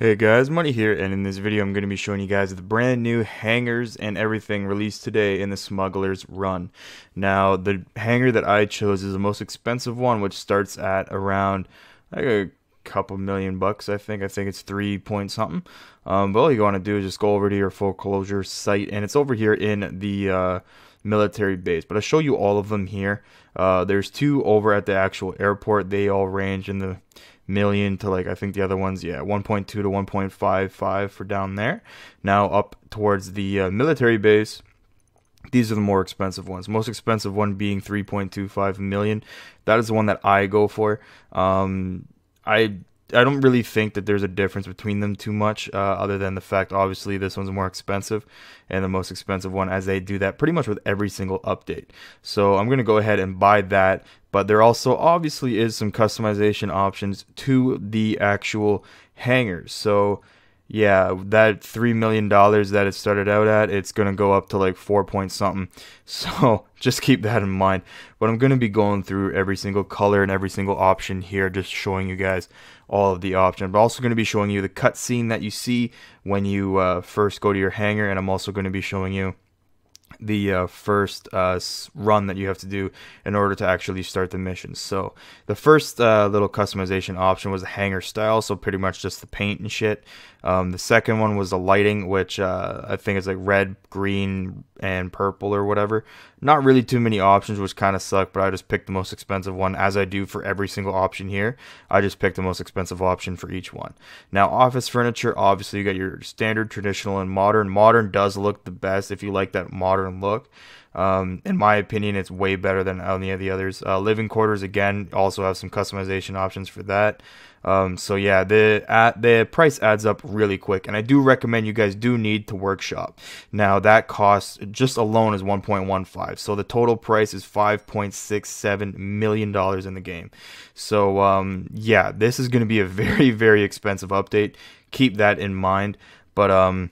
Hey guys, Money here, and in this video I'm going to be showing you guys the brand new hangers and everything released today in the Smugglers Run. Now, the hanger that I chose is the most expensive one, which starts at around like a couple million bucks, I think. I think it's 3 point something. But all you want to do is just go over to your foreclosure site, and it's over here in the military base. But I'll show you all of them here. There's two over at the actual airport. They all range in the million to, like, I think the other ones, yeah, 1.2 to 1.55 for down there. Now up towards the military base, these are the more expensive ones. Most expensive one being 3.25 million. That is the one that I go for. I don't really think that there's a difference between them too much, other than the fact, obviously, this one's more expensive and the most expensive one, as they do that pretty much with every single update. So I'm going to go ahead and buy that, but there also obviously is some customization options to the actual hangers. So yeah, that $3 million that it started out at, it's going to go up to like 4 point something. So just keep that in mind. But I'm going to be going through every single color and every single option here, just showing you guys all of the options. I'm also going to be showing you the cutscene that you see when you first go to your hangar, and I'm also going to be showing you the first run that you have to do in order to actually start the mission. So the first little customization option was the hangar style, so pretty much just the paint and shit. The second one was the lighting, which I think is like red, green, and purple or whatever. Not really too many options, which kind of suck, but I just picked the most expensive one, as I do for every single option here. I just picked the most expensive option for each one. Now, office furniture, obviously you got your standard, traditional, and modern. Modern does look the best if you like that modern look. In my opinion, it's way better than any of the others. Living quarters, again, also have some customization options for that. So yeah, the price adds up really quick, and I do recommend you guys do need to workshop. Now that cost just alone is 1.15, so the total price is $5.67 million in the game. So yeah, this is going to be a very, very expensive update. Keep that in mind. But I'm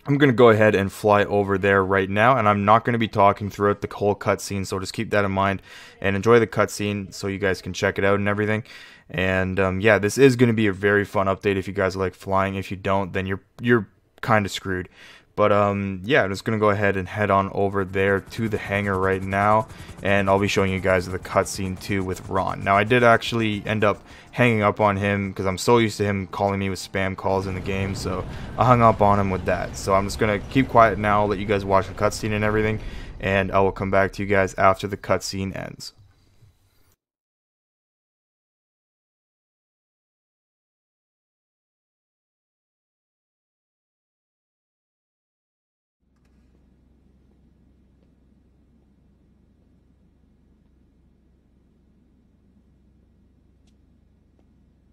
going to go ahead and fly over there right now, and I'm not going to be talking throughout the whole cutscene, so just keep that in mind and enjoy the cutscene so you guys can check it out and everything. And yeah, this is going to be a very fun update if you guys like flying. If you don't, then you're kind of screwed. But yeah, I'm just going to go ahead and head on over there to the hangar right now, and I'll be showing you guys the cutscene too with Ron. Now, I did actually end up hanging up on him because I'm so used to him calling me with spam calls in the game, so I hung up on him with that. So I'm just going to keep quiet now, let you guys watch the cutscene and everything, and I will come back to you guys after the cutscene ends.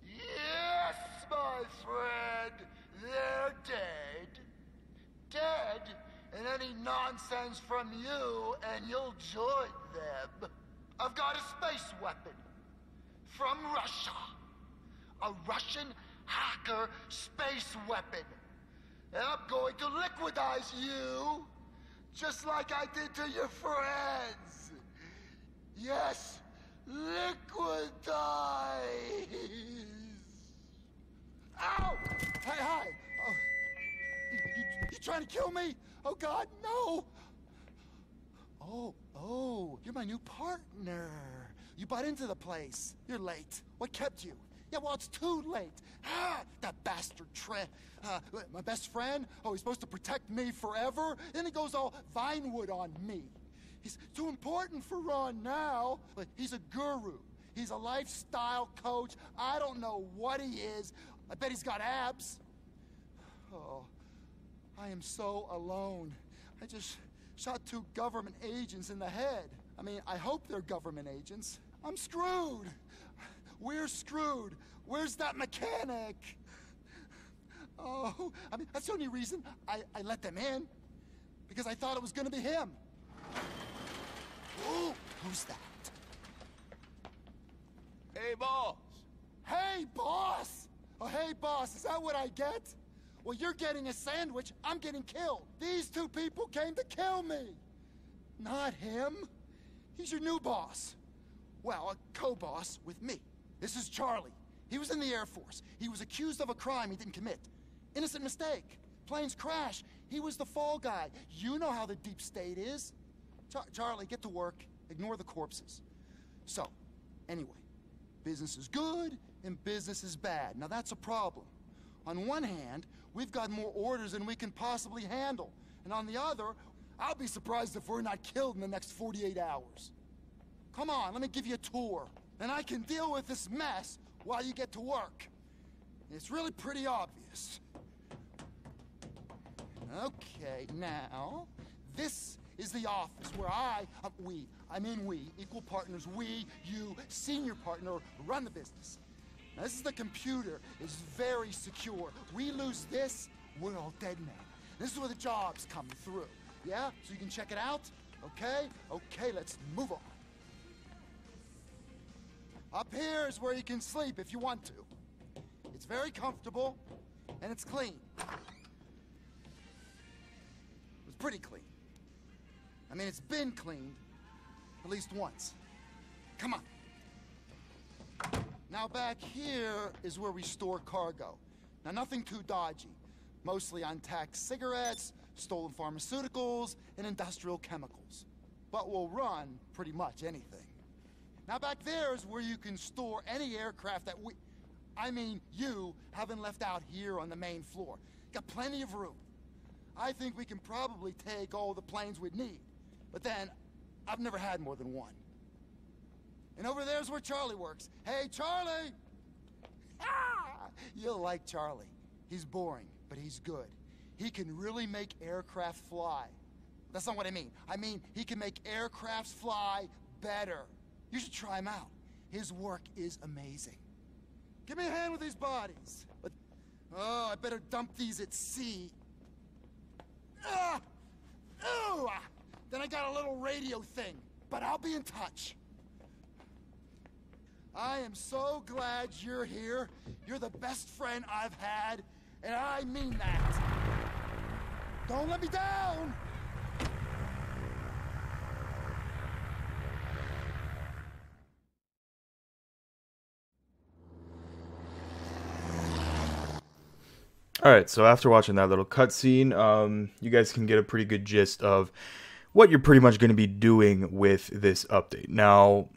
Yes, my friend, they're dead. Dead, and any nonsense from you, and you'll join them. I've got a space weapon from Russia. A Russian hacker space weapon. And I'm going to liquidize you, just like I did to your friends. Yes, liquidize. Ow! Hey, hi! Oh, you trying to kill me? Oh, God, no! Oh, you're my new partner. You bought into the place. You're late. What kept you? Yeah, well, it's too late. That bastard Trent. My best friend? Oh, he's supposed to protect me forever? Then he goes all Vinewood on me. He's too important for Ron now. But he's a guru. He's a lifestyle coach. I don't know what he is. I bet he's got abs. Oh, I am so alone. I just shot 2 government agents in the head. I mean, I hope they're government agents. I'm screwed. We're screwed. Where's that mechanic? Oh, I mean, that's the only reason I let them in. Because I thought it was gonna be him. Ooh, who's that? Hey, boss! Hey, boss! Oh, hey, boss, is that what I get? Well, you're getting a sandwich, I'm getting killed. These 2 people came to kill me. Not him. He's your new boss. Well, a co-boss with me. This is Charlie. He was in the Air Force. He was accused of a crime he didn't commit. Innocent mistake. Planes crash. He was the fall guy. You know how the deep state is. Charlie, get to work. Ignore the corpses. So, anyway, business is good and business is bad. Now that's a problem. On one hand, we've got more orders than we can possibly handle. And on the other, I'll be surprised if we're not killed in the next 48 hours. Come on, let me give you a tour. And I can deal with this mess while you get to work. It's really pretty obvious. Okay, now, this is the office where we, equal partners, we, you, senior partner, run the business. Now, this is the computer. It's very secure. We lose this, we're all dead men. This is where the jobs come through. Yeah? So you can check it out? Okay? Okay, let's move on. Up here is where you can sleep if you want to. It's very comfortable, and it's clean. It's pretty clean. I mean, it's been cleaned at least once. Come on. Now back here is where we store cargo. Now nothing too dodgy. Mostly untaxed cigarettes, stolen pharmaceuticals, and industrial chemicals. But we'll run pretty much anything. Now back there is where you can store any aircraft that you haven't left out here on the main floor. Got plenty of room. I think we can probably take all the planes we'd need. But then, I've never had more than one. And over there's where Charlie works. Hey, Charlie! Ah! You'll like Charlie. He's boring, but he's good. He can really make aircraft fly. That's not what I mean. I mean, he can make aircrafts fly better. You should try him out. His work is amazing. Give me a hand with these bodies. But, oh, I better dump these at sea. Ah! Ooh! Then I got a little radio thing, but I'll be in touch. I am so glad you're here. You're the best friend I've had, and I mean that. Don't let me down! Alright, so after watching that little cutscene, you guys can get a pretty good gist of what you're pretty much going to be doing with this update. Now,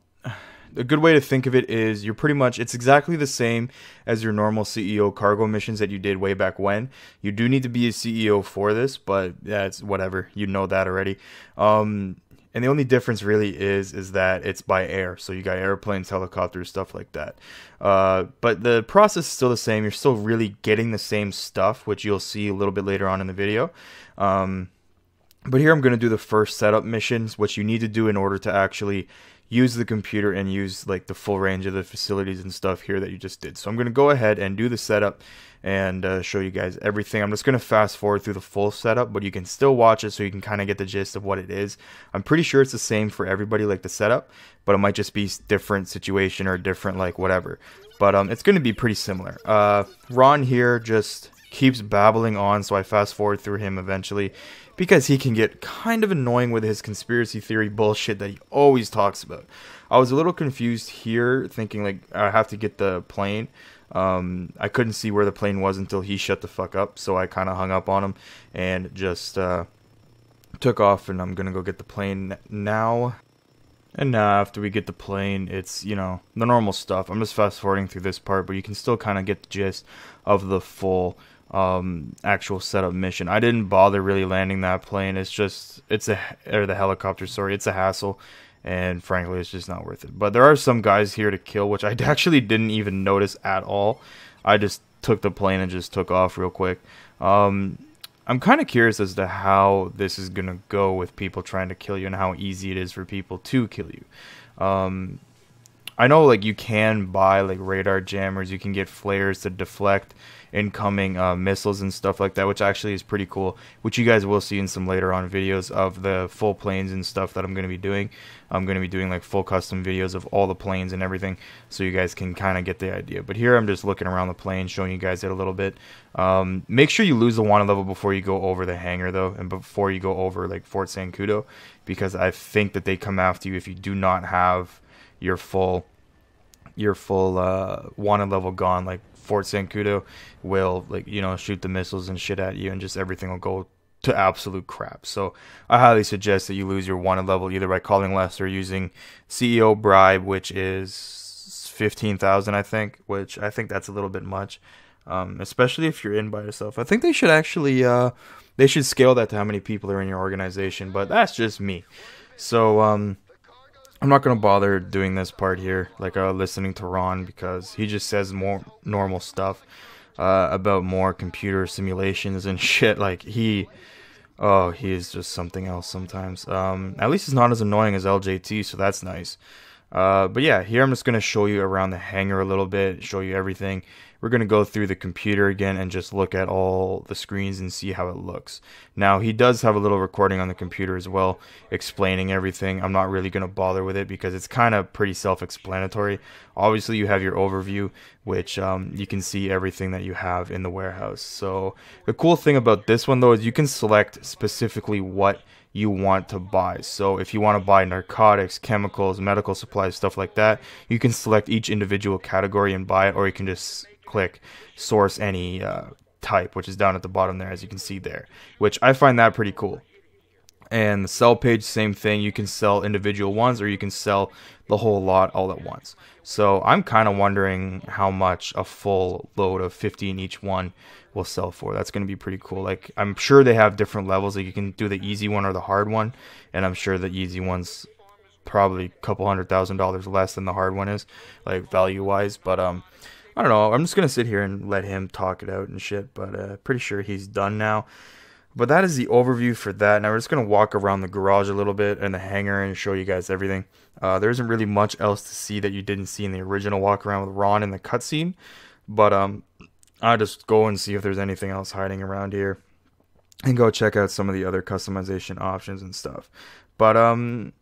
a good way to think of it is it's exactly the same as your normal CEO cargo missions that you did way back when. You do need to be a CEO for this, but that's whatever. You know that already. And the only difference really is that it's by air. So you got airplanes, helicopters, stuff like that. But the process is still the same. You're still really getting the same stuff, which you'll see a little bit later on in the video. But here I'm going to do the first setup missions, which you need to do in order to actually use the computer and use like the full range of the facilities and stuff here that you just did. So I'm going to go ahead and do the setup and show you guys everything. I'm just going to fast forward through the full setup, but you can still watch it so you can kind of get the gist of what it is. I'm pretty sure it's the same for everybody, like the setup, but it might just be different situation or different like whatever. But it's going to be pretty similar. Ron here just keeps babbling on, so I fast forward through him eventually because he can get kind of annoying with his conspiracy theory bullshit that he always talks about. I was a little confused here, thinking like I have to get the plane. I couldn't see where the plane was until he shut the fuck up, so I kind of hung up on him and just took off, and I'm gonna go get the plane now. And now after we get the plane, it's, you know, the normal stuff. I'm just fast forwarding through this part, but you can still kind of get the gist of the full actual setup mission. I didn't bother really landing that plane. It's the helicopter, sorry. It's a hassle, and frankly, it's just not worth it. But there are some guys here to kill, which I actually didn't even notice at all. I just took the plane and just took off real quick. I'm kind of curious as to how this is going to go with people trying to kill you and how easy it is for people to kill you. I know like you can buy like radar jammers, you can get flares to deflect incoming missiles and stuff like that, which actually is pretty cool, which you guys will see in some later on videos of the full planes and stuff that I'm going to be doing. I'm going to be doing like full custom videos of all the planes and everything, so you guys can kind of get the idea. But here I'm just looking around the plane, showing you guys it a little bit. Make sure you lose the wanted level before you go over the hangar though, and before you go over like Fort Sancudo, because I think that they come after you if you do not have your full your full wanted level gone, like Fort Sankudo will, like, you know, shoot the missiles and shit at you, and just everything will go to absolute crap. So I highly suggest that you lose your wanted level either by calling less or using CEO bribe, which is 15,000, I think, which I think that's a little bit much, especially if you're in by yourself. I think they should actually they should scale that to how many people are in your organization, but that's just me. So I'm not gonna bother doing this part here, like listening to Ron, because he just says more normal stuff about more computer simulations and shit. Like he is just something else sometimes. At least it's not as annoying as LJT, so that's nice. But yeah, here I'm just gonna show you around the hangar a little bit, show you everything. We're going to go through the computer again and just look at all the screens and see how it looks. Now, he does have a little recording on the computer as well, explaining everything. I'm not really going to bother with it because it's kind of pretty self-explanatory. Obviously, you have your overview, which you can see everything that you have in the warehouse. So the cool thing about this one, though, is you can select specifically what you want to buy. So if you want to buy narcotics, chemicals, medical supplies, stuff like that, you can select each individual category and buy it, or you can just click source any type, which is down at the bottom there, as you can see there, which I find that pretty cool. And the sell page, same thing. You can sell individual ones, or you can sell the whole lot all at once. So I'm kind of wondering how much a full load of 50 in each one will sell for. That's going to be pretty cool. Like, I'm sure they have different levels. Like, you can do the easy one or the hard one, and I'm sure the easy one's probably a couple $100,000 less than the hard one is, like value wise. But I don't know. I'm just gonna sit here and let him talk it out and shit. But pretty sure he's done now. But that is the overview for that. Now we're just gonna walk around the garage a little bit and the hangar and show you guys everything. There isn't really much else to see that you didn't see in the original walk around with Ron in the cutscene. But I'll just go and see if there's anything else hiding around here, and go check out some of the other customization options and stuff. But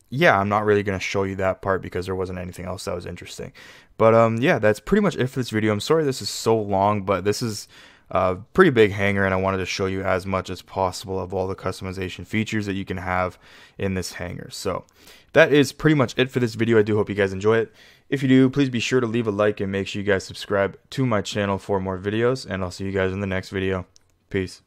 yeah, I'm not really going to show you that part because there wasn't anything else that was interesting. But yeah, that's pretty much it for this video. I'm sorry this is so long, but this is a pretty big hangar, and I wanted to show you as much as possible of all the customization features that you can have in this hangar. So that is pretty much it for this video. I do hope you guys enjoy it. If you do, please be sure to leave a like and make sure you guys subscribe to my channel for more videos, and I'll see you guys in the next video. Peace.